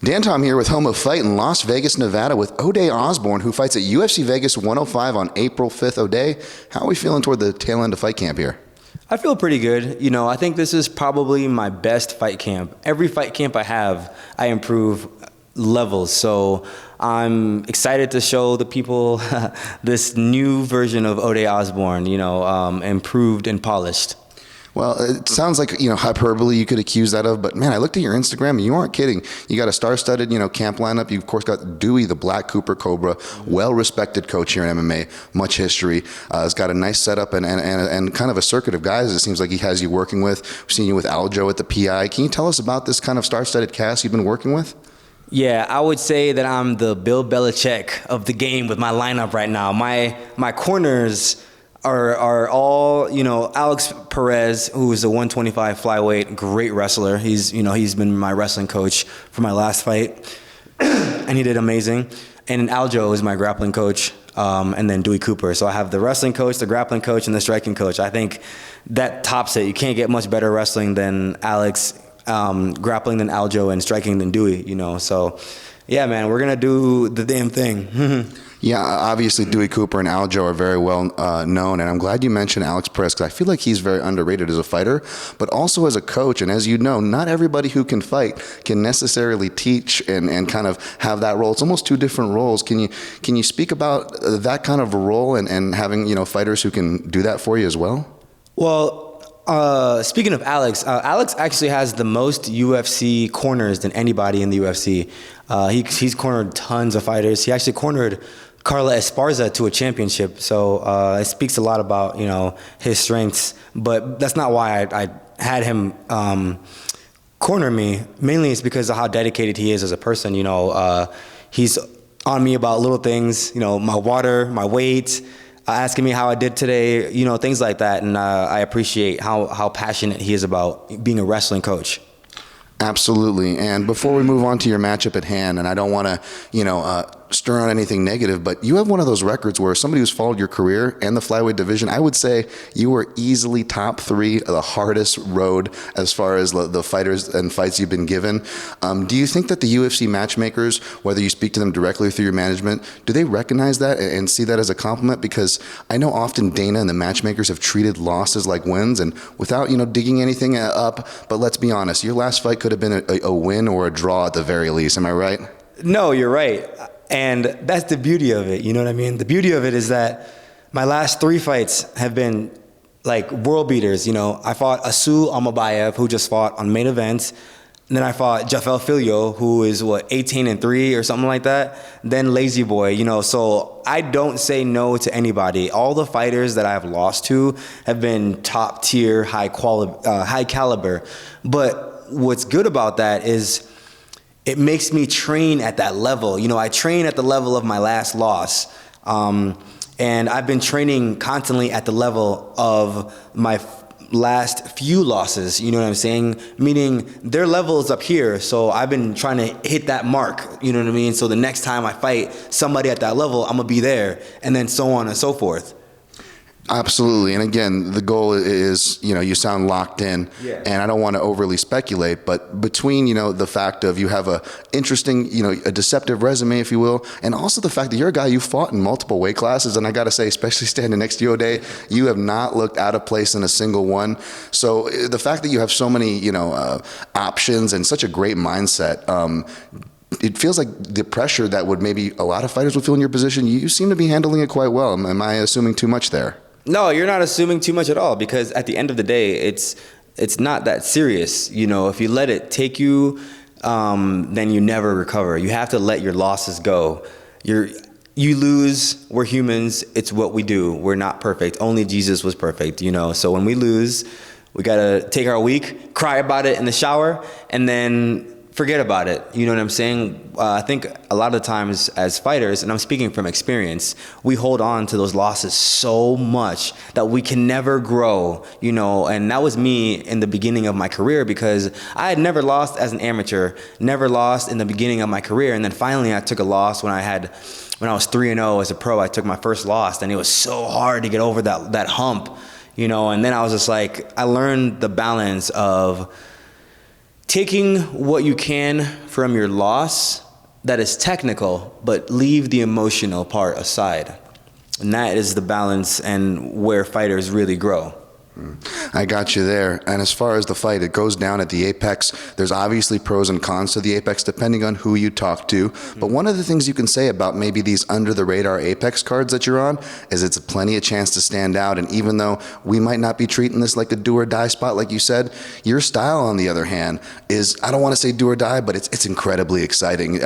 Dan Tom here with Home of Fight in Las Vegas, Nevada with Ode Osbourne, who fights at UFC Vegas 105 on April 5th. Ode, how are we feeling toward the tail end of fight camp here? I feel pretty good. You know, I think this is probably my best fight camp. Every fight camp I have, I improve levels. So I'm excited to show the people this new version of Ode Osbourne, improved and polished. Well, it sounds like, hyperbole you could accuse that of, but man, I looked at your Instagram and you aren't kidding. You got a star-studded, camp lineup. You, of course, got Dewey, the Black Cooper Cobra, well-respected coach here in MMA, much history. Has got a nice setup and kind of a circuit of guys it seems like he has you working with. We've seen you with Aljo at the PI. Can you tell us about this kind of star-studded cast you've been working with? Yeah, I would say that I'm the Bill Belichick of the game with my lineup right now. My corners are all, Alex Perez, who is a 125 flyweight, great wrestler. He's been my wrestling coach for my last fight, and he did amazing. And Aljo is my grappling coach, and then Dewey Cooper. So I have the wrestling coach, the grappling coach, and the striking coach. I think that tops it. You can't get much better wrestling than Alex, grappling than Aljo, and striking than Dewey, So, yeah, man, we're going to do the damn thing. Yeah, obviously Dewey Cooper and Aljo are very well known, and I'm glad you mentioned Alex Perez because I feel like he's very underrated as a fighter, but also as a coach. And as you know, not everybody who can fight can necessarily teach and kind of have that role. It's almost two different roles. Can you speak about that kind of a role and having fighters who can do that for you as well? Well, speaking of Alex, Alex actually has the most UFC corners than anybody in the UFC. He's cornered tons of fighters. He actually cornered Carla Esparza to a championship. So it speaks a lot about his strengths. But that's not why I had him corner me. Mainly it's because of how dedicated he is as a person. He's on me about little things. My water, my weight. Asking me how I did today, things like that. And I appreciate how passionate he is about being a wrestling coach. Absolutely. And before we move on to your matchup at hand, and I don't want to, stir on anything negative, but you have one of those records where somebody who's followed your career and the flyweight division, I would say you were easily top 3 of the hardest road as far as the fighters and fights you've been given. Do you think that the UFC matchmakers, whether you speak to them directly through your management, do they recognize that and see that as a compliment? Because I know often Dana and the matchmakers have treated losses like wins, and without, digging anything up, but let's be honest, your last fight could have been a win or a draw at the very least. Am I right? No, you're right. And that's the beauty of it, you know what I mean? The beauty of it is that my last 3 fights have been like world beaters. I fought Asu Amabayev, who just fought on main events. And then I fought Jafel Filio, who is 18-3 or something like that. Then Lazy Boy, so I don't say no to anybody. All the fighters that I've lost to have been top tier, high caliber. But what's good about that is it makes me train at that level. I train at the level of my last loss. And I've been training constantly at the level of my last few losses, you know what I'm saying? Meaning their level is up here, so I've been trying to hit that mark, you know what I mean? So the next time I fight somebody at that level, I'm gonna be there, and then so on and so forth. Absolutely. And again, the goal is, you sound locked in, yeah. And I don't want to overly speculate, but between, the fact of you have a interesting, a deceptive resume, if you will, and also the fact that you're a guy you fought in multiple weight classes. And I got to say, especially standing next to you, Ode, you have not looked out of place in a single one. So the fact that you have so many, options and such a great mindset, it feels like the pressure that would maybe a lot of fighters would feel in your position, you seem to be handling it quite well. Am I assuming too much there? No, you're not assuming too much at all, because at the end of the day, it's not that serious. If you let it take you, then you never recover. You have to let your losses go. You lose, we're humans, it's what we do. We're not perfect. Only Jesus was perfect, So when we lose, we gotta take our week, cry about it in the shower, and then forget about it. You know what I'm saying? I think a lot of the times as fighters, and I'm speaking from experience, we hold on to those losses so much that we can never grow, and that was me in the beginning of my career, because I had never lost as an amateur, never lost in the beginning of my career. And then finally I took a loss when I was 3-0 as a pro. I took my first loss, and it was so hard to get over that hump, and then I was just like, I learned the balance of taking what you can from your loss that is technical, but leave the emotional part aside. And that is the balance and where fighters really grow. I got you there. And as far as the fight, it goes down at the Apex. There's obviously pros and cons to the Apex depending on who you talk to. But one of the things you can say about maybe these under the radar Apex cards that you're on is it's plenty of chance to stand out. And even though we might not be treating this like a do or die spot, like you said, your style, on the other hand, is, I don't want to say do or die, but it's incredibly exciting.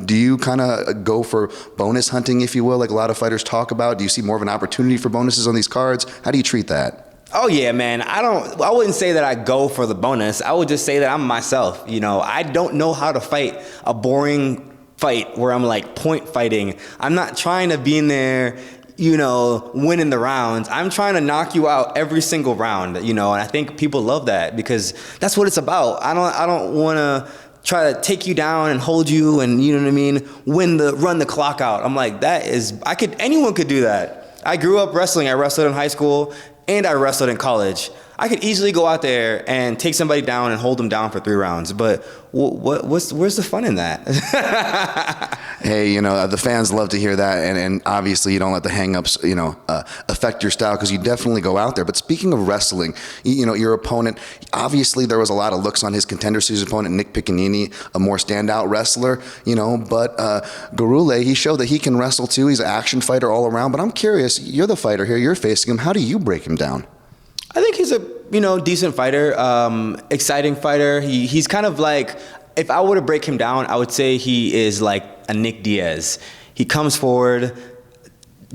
Do you kind of go for bonus hunting, if you will, like a lot of fighters talk about? Do you see more of an opportunity for bonuses on these cards? How do you treat that? Oh yeah, man. I wouldn't say that I go for the bonus. I would just say that I'm myself. You know, I don't know how to fight a boring fight where I'm like point fighting. I'm not trying to be in there, you know, winning the rounds. I'm trying to knock you out every single round, you know, and I think people love that because that's what it's about. I don't want to try to take you down and hold you and, you know what I mean, run the clock out. I'm like, anyone could do that. I grew up wrestling. I wrestled in high school and I wrestled in college. I could easily go out there and take somebody down and hold them down for 3 rounds. But where's the fun in that? Hey, you know, the fans love to hear that. And obviously you don't let the hang-ups, you know, affect your style because you definitely go out there. But speaking of wrestling, you know, your opponent, obviously there was a lot of looks on his Contender Series opponent, Nick Piccinini, a more standout wrestler, you know. But Gurule, he showed that he can wrestle too. He's an action fighter all around. But I'm curious, you're the fighter here. You're facing him. How do you break him down? I think he's a, you know, decent fighter, exciting fighter. He's kind of like, if I were to break him down, I would say he is like a Nick Diaz. He comes forward,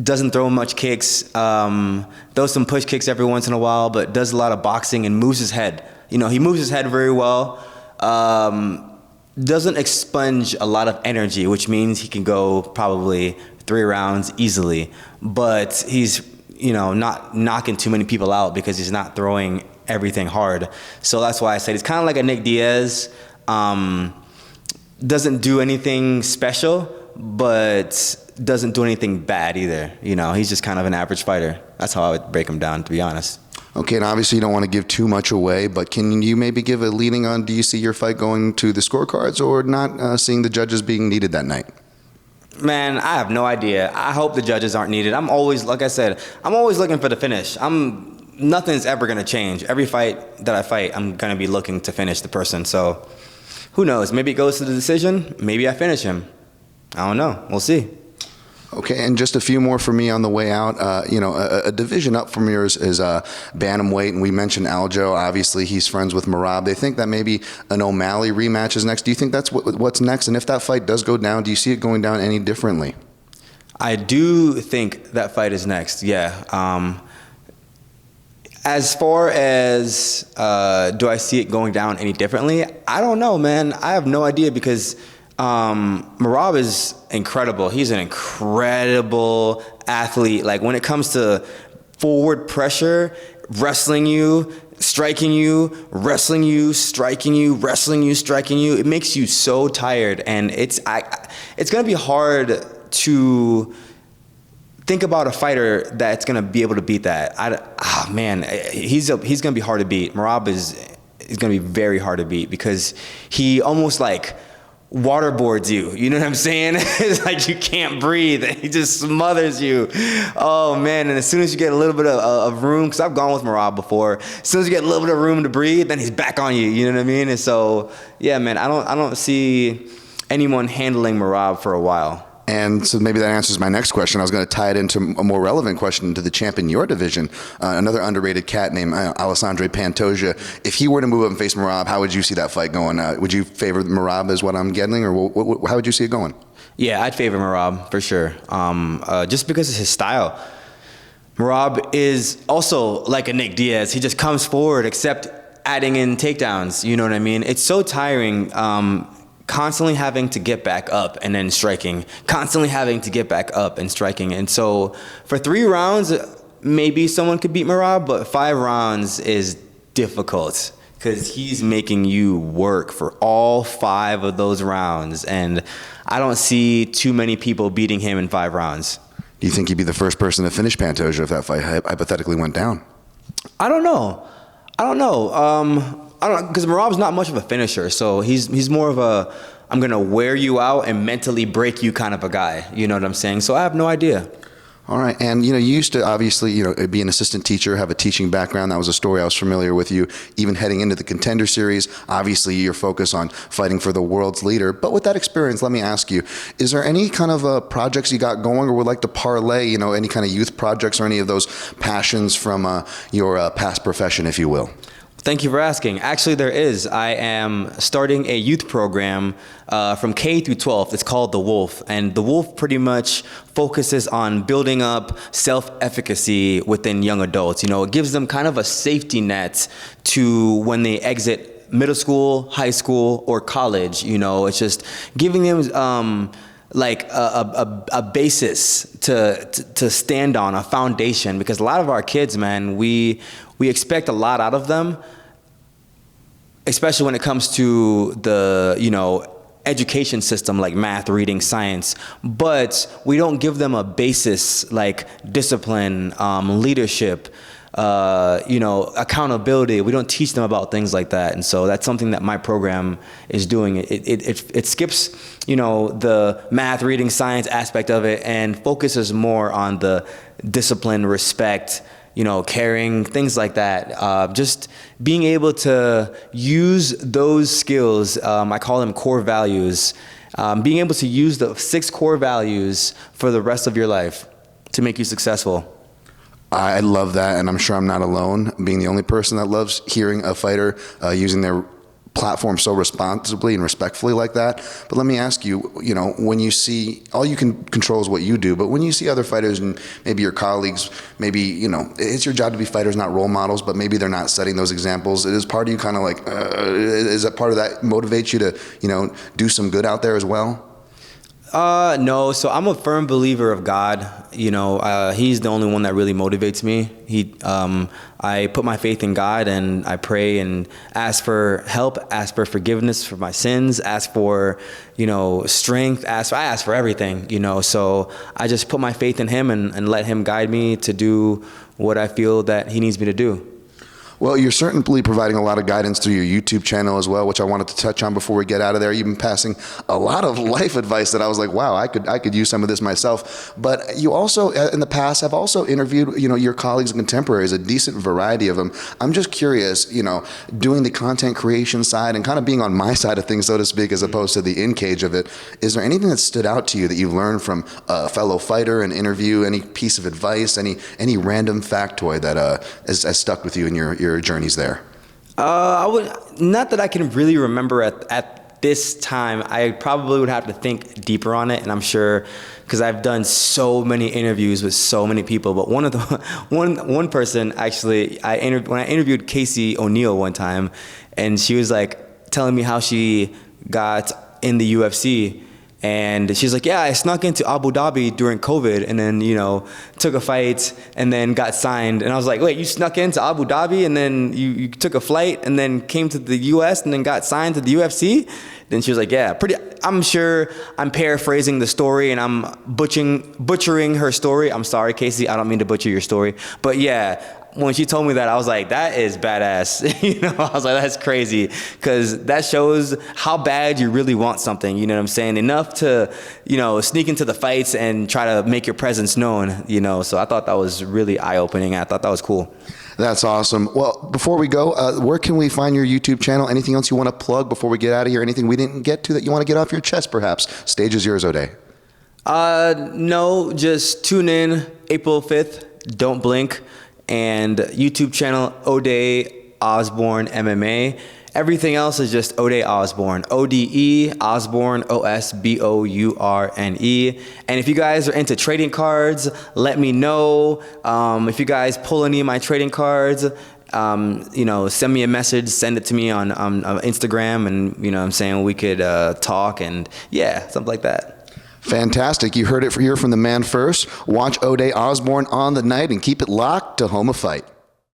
doesn't throw much kicks, throws some push kicks every once in a while, but does a lot of boxing and moves his head. You know, he moves his head very well. Doesn't expunge a lot of energy, which means he can go probably 3 rounds easily. But he's, you know, not knocking too many people out because he's not throwing everything hard. So that's why I said he's kind of like a Nick Diaz. Doesn't do anything special, but doesn't do anything bad either. You know, he's just kind of an average fighter. That's how I would break him down, to be honest. Okay, and obviously you don't want to give too much away, but can you maybe give a leading on, do you see your fight going to the scorecards or not seeing the judges being needed that night? Man, I have no idea. I hope the judges aren't needed. I'm always, like I said, I'm always looking for the finish. Nothing's ever going to change. Every fight that I fight, I'm going to be looking to finish the person. So who knows? Maybe it goes to the decision. Maybe I finish him. I don't know. We'll see. Okay, and just a few more for me on the way out. You know, a division up from yours is bantamweight, and we mentioned Aljo. Obviously, he's friends with Merab. They think that maybe an O'Malley rematch is next. Do you think that's what's next? And if that fight does go down, do you see it going down any differently? I do think that fight is next, yeah. As far as do I see it going down any differently, I don't know, man. I have no idea because Merab is incredible. He's an incredible athlete. Like when it comes to forward pressure, wrestling you, striking you, wrestling you, striking you, wrestling you, striking you, it makes you so tired. And it's gonna be hard to think about a fighter that's gonna be able to beat that. Man, he's gonna be hard to beat. Merab is gonna be very hard to beat because he almost like waterboards you. You know what I'm saying? It's like you can't breathe. He just smothers you. Oh man! And as soon as you get a little bit of room, because I've gone with Merab before, as soon as you get a little bit of room to breathe, then he's back on you. You know what I mean? And so, yeah, man, I don't see anyone handling Merab for a while. And so maybe that answers my next question. I was going to tie it into a more relevant question to the champ in your division, another underrated cat named Alexandre Pantoja. If he were to move up and face Merab, how would you see that fight going? Would you favor Merab is what I'm getting, or how would you see it going? Yeah, I'd favor Merab for sure, just because of his style. Merab is also like a Nick Diaz. He just comes forward, except adding in takedowns. You know what I mean? It's so tiring. Constantly having to get back up and then striking, constantly having to get back up and striking. And so for 3 rounds, maybe someone could beat Merab, but 5 rounds is difficult because he's making you work for all 5 of those rounds. And I don't see too many people beating him in 5 rounds. Do you think he'd be the first person to finish Pantoja if that fight hypothetically went down? I don't know. I don't know, because Merab's not much of a finisher, so he's more of a I'm gonna wear you out and mentally break you kind of a guy. You know what I'm saying? So I have no idea. All right. And, you used to obviously, be an assistant teacher, have a teaching background. That was a story I was familiar with you. Even heading into the Contender Series, obviously your focus on fighting for the world's leader. But with that experience, let me ask you, is there any kind of projects you got going or would like to parlay, any kind of youth projects or any of those passions from your past profession, if you will? Thank you for asking. Actually, there is. I am starting a youth program from K through 12. It's called The Wolf. And The Wolf pretty much focuses on building up self-efficacy within young adults. It gives them kind of a safety net to when they exit middle school, high school, or college. It's just giving them like a basis to stand on, a foundation, because a lot of our kids, man, we expect a lot out of them, especially when it comes to the education system like math, reading, science, but we don't give them a basis like discipline, leadership, accountability. We don't teach them about things like that. And so that's something that my program is doing. It skips, the math, reading, science aspect of it and focuses more on the discipline, respect, caring, things like that. Just being able to use those skills, I call them core values, being able to use the 6 core values for the rest of your life to make you successful. I love that, and I'm sure I'm not alone, being the only person that loves hearing a fighter using their platform so responsibly and respectfully like that. But let me ask you, when you see, all you can control is what you do, but when you see other fighters and maybe your colleagues, maybe, it's your job to be fighters, not role models, but maybe they're not setting those examples. Is part of you kind of like, is that part of that motivates you to, do some good out there as well? No, so I'm a firm believer of God. He's the only one that really motivates me. I put my faith in God and I pray and ask for help, ask for forgiveness for my sins, ask for, strength, I ask for everything, so I just put my faith in him and let him guide me to do what I feel that he needs me to do. Well, you're certainly providing a lot of guidance through your YouTube channel as well, which I wanted to touch on before we get out of there. You've been passing a lot of life advice that I was like, wow, I could use some of this myself. But you also, in the past, have also interviewed, your colleagues and contemporaries, a decent variety of them. I'm just curious, doing the content creation side and kind of being on my side of things, so to speak, as opposed to the in-cage of it. Is there anything that stood out to you that you've learned from a fellow fighter, an interview, any piece of advice, any random factoid that has stuck with you in your journeys there? I would not that I can really remember at this time. I probably would have to think deeper on it, and I'm sure because I've done so many interviews with so many people. But one person actually, when I interviewed Casey O'Neill one time, and she was like telling me how she got in the UFC. And she's like, yeah, I snuck into Abu Dhabi during COVID and then, took a fight and then got signed. And I was like, wait, you snuck into Abu Dhabi and then you took a flight and then came to the US and then got signed to the UFC? Then she was like, yeah, I'm sure I'm paraphrasing the story and I'm butchering her story. I'm sorry, Casey, I don't mean to butcher your story. But yeah, when she told me that, I was like, that is badass. I was like, that's crazy. Because that shows how bad you really want something, you know what I'm saying? Enough to, sneak into the fights and try to make your presence known, So I thought that was really eye-opening. I thought that was cool. That's awesome. Well, before we go, where can we find your YouTube channel? Anything else you want to plug before we get out of here? Anything we didn't get to that you want to get off your chest, perhaps? Stage is yours, Ode. No, just tune in April 5th. Don't blink. And YouTube channel Ode Osbourne MMA. Everything else is just Ode Osbourne. ODE Osbourne, OSBOURNE. And if you guys are into trading cards, let me know. If you guys pull any of my trading cards, send me a message, send it to me on Instagram, and we could talk and something like that. Fantastic. You heard it here from the man first. Watch Ode Osbourne on the night and keep it locked to Home of Fight.